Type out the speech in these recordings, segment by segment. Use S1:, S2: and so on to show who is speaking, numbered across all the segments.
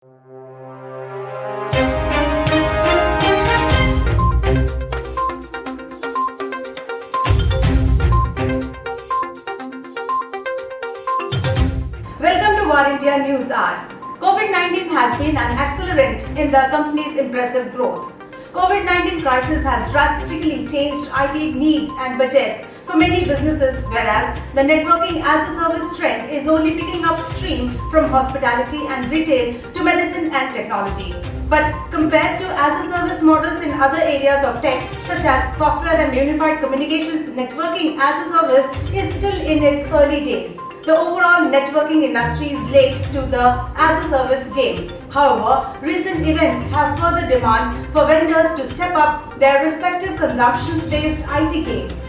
S1: Welcome to War India News Hour. COVID-19 has been an accelerant in the company's impressive growth. COVID-19 crisis has drastically changed IT needs and budgets for many businesses, whereas the networking as a service trend is only picking up steam from hospitality and retail to medicine and technology. But compared to as a service models in other areas of tech such as software and unified communications, networking as a service is still in its early days. The overall networking industry is late to the as-a-service game. However, recent events have further demand for vendors to step up their respective consumption-based IT games.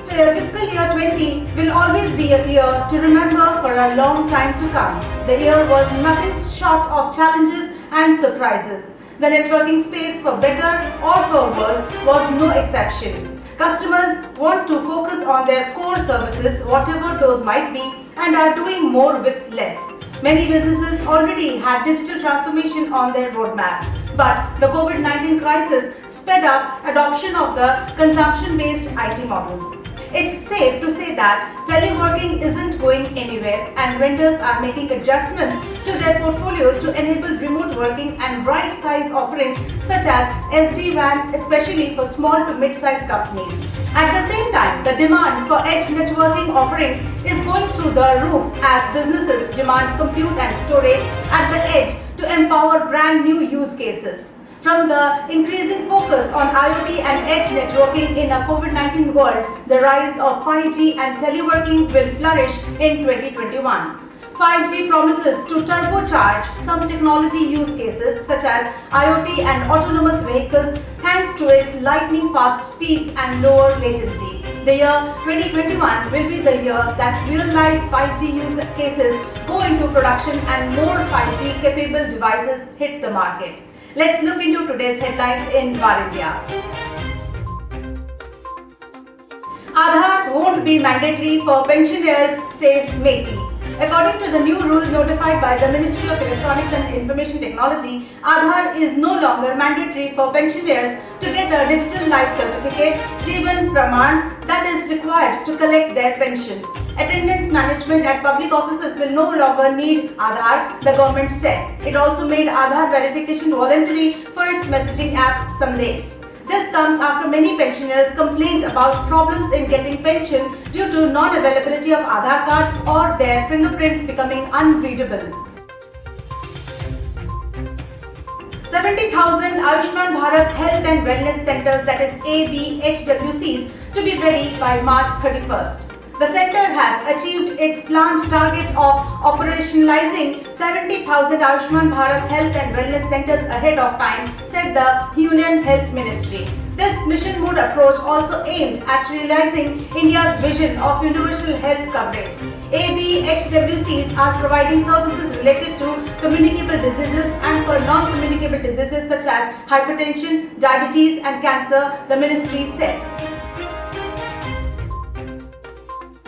S1: Fiscal year 20 will always be a year to remember for a long time to come. The year was nothing short of challenges and surprises. The networking space, for better or for worse, was no exception. Customers want to focus on their core services, whatever those might be, and are doing more with less. Many businesses already had digital transformation on their roadmaps, but the COVID-19 crisis sped up adoption of the consumption-based IT models. It's safe to say that teleworking isn't going anywhere, and vendors are making adjustments to their portfolios to enable remote working and right-size offerings such as SD-WAN, especially for small to mid-sized companies. At the same time, the demand for edge networking offerings is going through the roof as businesses demand compute and storage at the edge to empower brand new use cases. From the increasing focus on IoT and edge networking in a COVID-19 world, the rise of 5G and teleworking will flourish in 2021. 5G promises to turbocharge some technology use cases such as IoT and autonomous vehicles thanks to its lightning-fast speeds and lower latency. The year 2021 will be the year that real-life 5G use cases go into production and more 5G-capable devices hit the market. Let's look into today's headlines in War India. Aadhaar won't be mandatory for pensioners, says MeitY. According to the new rules notified by the Ministry of Electronics and Information Technology, Aadhaar is no longer mandatory for pensioners to get a digital life certificate, Jeevan Pramaan, that is required to collect their pensions. Attendance management at public offices will no longer need Aadhaar, the government said. It also made Aadhaar verification voluntary for its messaging app Sandesh. This comes after many pensioners complained about problems in getting pension due to non-availability of Aadhaar cards or their fingerprints becoming unreadable. 70,000 Ayushman Bharat Health and Wellness Centers, that is ABHWCs, to be ready by March 31st. The center has achieved its planned target of operationalizing 70,000 Ayushman Bharat Health and Wellness Centers ahead of time, said the Union Health Ministry. This mission mode approach also aimed at realizing India's vision of universal health coverage. ABHWCs are providing services related to communicable diseases and for non-communicable diseases such as hypertension, diabetes and cancer, the ministry said.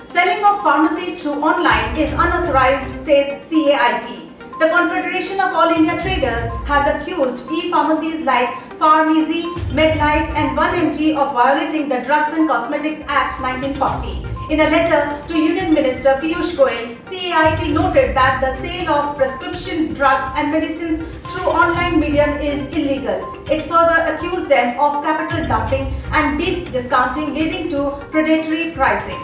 S1: Selling of pharmacy through online is unauthorized, says CAIT. The Confederation of All India Traders has accused e-pharmacies like PharmEasy, MedLife and 1mg of violating the Drugs and Cosmetics Act 1940. In a letter to Union Minister Piyush Goyal, CAIT noted that the sale of prescription drugs and medicines through online medium is illegal. It further accused them of capital dumping and deep discounting leading to predatory pricing.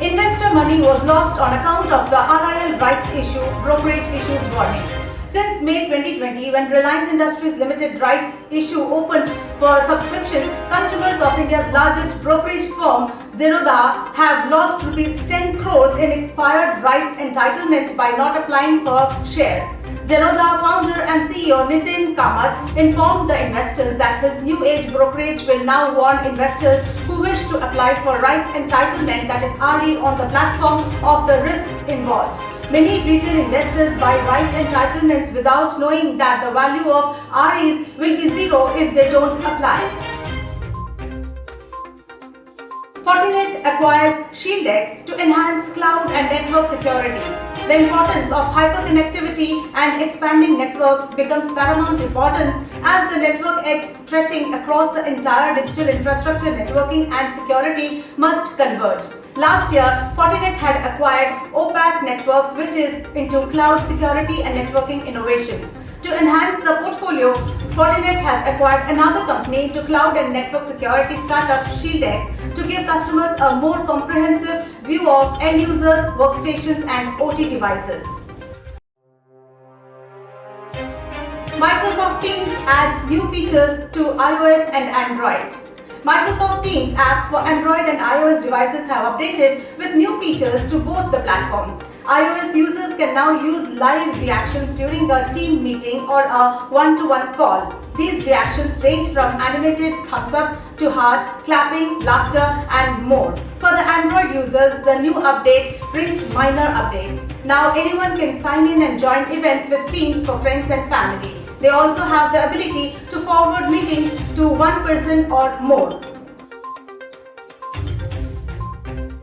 S1: Investor money was lost on account of the RIL rights issue brokerage issues warning. Since May 2020, when Reliance Industries Limited rights issue opened for subscription, customers of India's largest brokerage firm, Zerodha, have lost Rs 10 crores in expired rights entitlement by not applying for shares. Zerodha founder and CEO Nitin Kamath informed the investors that his new age brokerage will now warn investors who wish to apply for rights entitlement, that is RE, on the platform of the risks involved. Many retail investors buy rights entitlements without knowing that the value of REs will be zero if they don't apply. Fortinet acquires ShieldX to enhance cloud and network security. The importance of hyperconnectivity and expanding networks becomes paramount importance as the network edge stretching across the entire digital infrastructure, networking and security must converge. Last year, Fortinet had acquired OPAC Networks, which is into cloud security and networking innovations. To enhance the portfolio, Fortinet has acquired another company to cloud and network security startup ShieldX to give customers a more comprehensive view of end users, workstations and OT devices. Microsoft Teams adds new features to iOS and Android. Microsoft Teams app for Android and iOS devices have updated with new features to both the platforms. iOS users can now use live reactions during a team meeting or a one-to-one call. These reactions range from animated thumbs up to heart, clapping, laughter and more. For the Android users, the new update brings minor updates. Now anyone can sign in and join events with Teams for friends and family. They also have the ability to forward meetings to one person or more.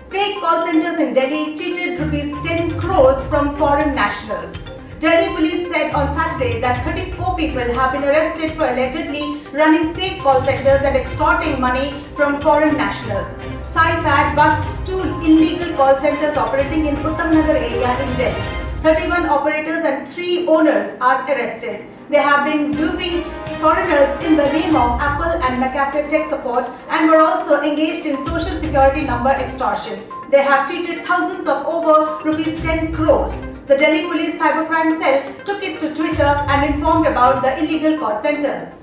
S1: Fake call centers in Delhi cheated rupees 10 crores from foreign nationals. Delhi police said on Saturday that 34 people have been arrested for allegedly running fake call centers and extorting money from foreign nationals. Saipad busts 2 illegal call centers operating in Uttamnagar area in Delhi. 31 operators and 3 owners are arrested. They have been duping foreigners in the name of Apple and McAfee tech support and were also engaged in social security number extortion. They have cheated thousands of over rupees 10 crores. The Delhi Police Cybercrime Cell took it to Twitter and informed about the illegal call centers.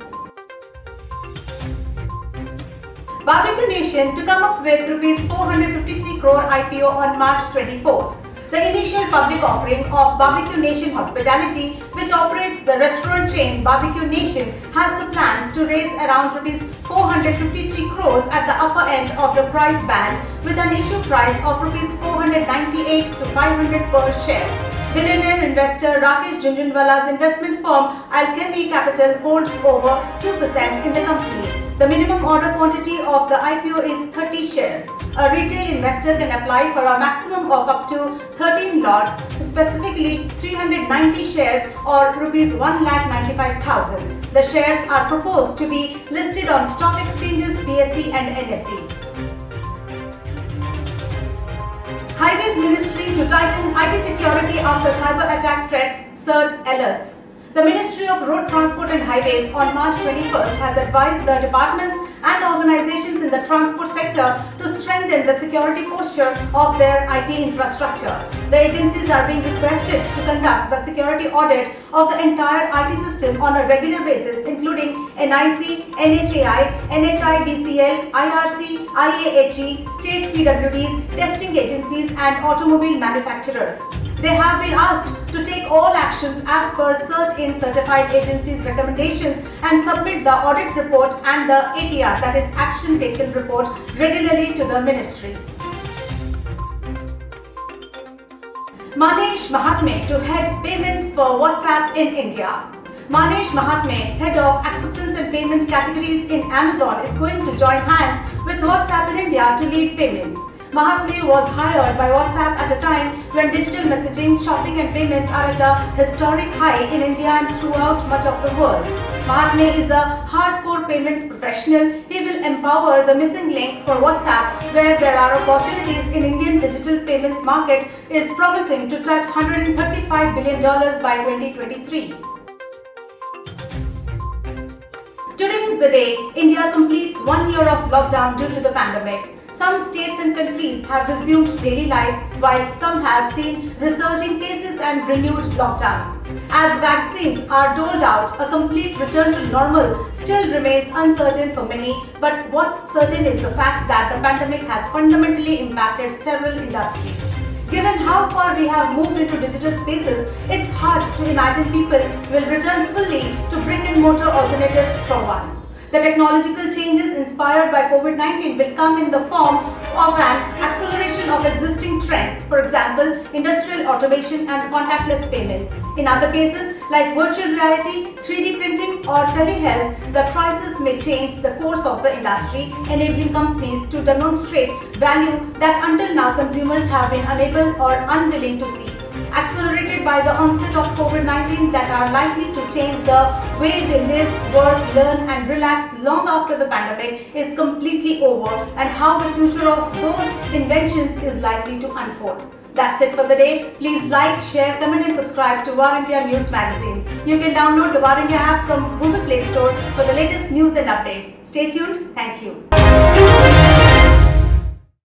S1: Barbecue Nation to come up with rupees 453 crore IPO on March 24th. The initial public offering of Barbecue Nation Hospitality, which operates the restaurant chain Barbecue Nation, has the plans to raise around rupees 453 crores at the upper end of the price band with an issue price of rupees 498 to 500 per share. Billionaire investor Rakesh Jhunjhunwala's investment firm Alchemy Capital holds over 2% in the company. The minimum order quantity of the IPO is 30 shares. A retail investor can apply for a maximum of up to 13 lots, specifically 390 shares or rupees 1,95,000. The shares are proposed to be listed on stock exchanges, BSE and NSE. Highways Ministry to tighten IT security after cyber attack threats, CERT alerts. The Ministry of Road Transport and Highways on March 21st has advised the departments and organizations in the transport sector to strengthen the security posture of their IT infrastructure. The agencies are being requested to conduct the security audit of the entire IT system on a regular basis, including NIC, NHAI, NHIDCL, IRC, IAHE, state PWDs, testing agencies and automobile manufacturers. They have been asked to take all actions as per CERT-in certified agencies' recommendations and submit the audit report and the ATR, that is Action Taken report, regularly to the ministry. Manesh Mahatme to head payments for WhatsApp in India. Manesh Mahatme, head of acceptance and payment categories in Amazon, is going to join hands with WhatsApp in India to lead payments. Mahatme was hired by WhatsApp at a time when digital messaging, shopping and payments are at a historic high in India and throughout much of the world. Mahatme is a hardcore payments professional. He will empower the missing link for WhatsApp, where there are opportunities in Indian digital payments market is promising to touch $135 billion by 2023. Today is the day India completes 1 year of lockdown due to the pandemic. Some states and countries have resumed daily life, while some have seen resurging cases and renewed lockdowns. As vaccines are doled out, a complete return to normal still remains uncertain for many, but what's certain is the fact that the pandemic has fundamentally impacted several industries. Given how far we have moved into digital spaces, it's hard to imagine people will return fully to brick-and-mortar alternatives for one. The technological changes inspired by COVID-19 will come in the form of an acceleration of existing trends, for example, industrial automation and contactless payments. In other cases, like virtual reality, 3D printing or telehealth, the crisis may change the course of the industry, enabling companies to demonstrate value that until now consumers have been unable or unwilling to see. accelerated by the onset of COVID-19 that are likely to change the way they live, work, learn and relax long after the pandemic is completely over, and how the future of those inventions is likely to unfold. That's it for the day. Please like, share, comment and subscribe to War India News Magazine. You can download the War India app from Google Play Store for the latest news and updates. Stay tuned. Thank you.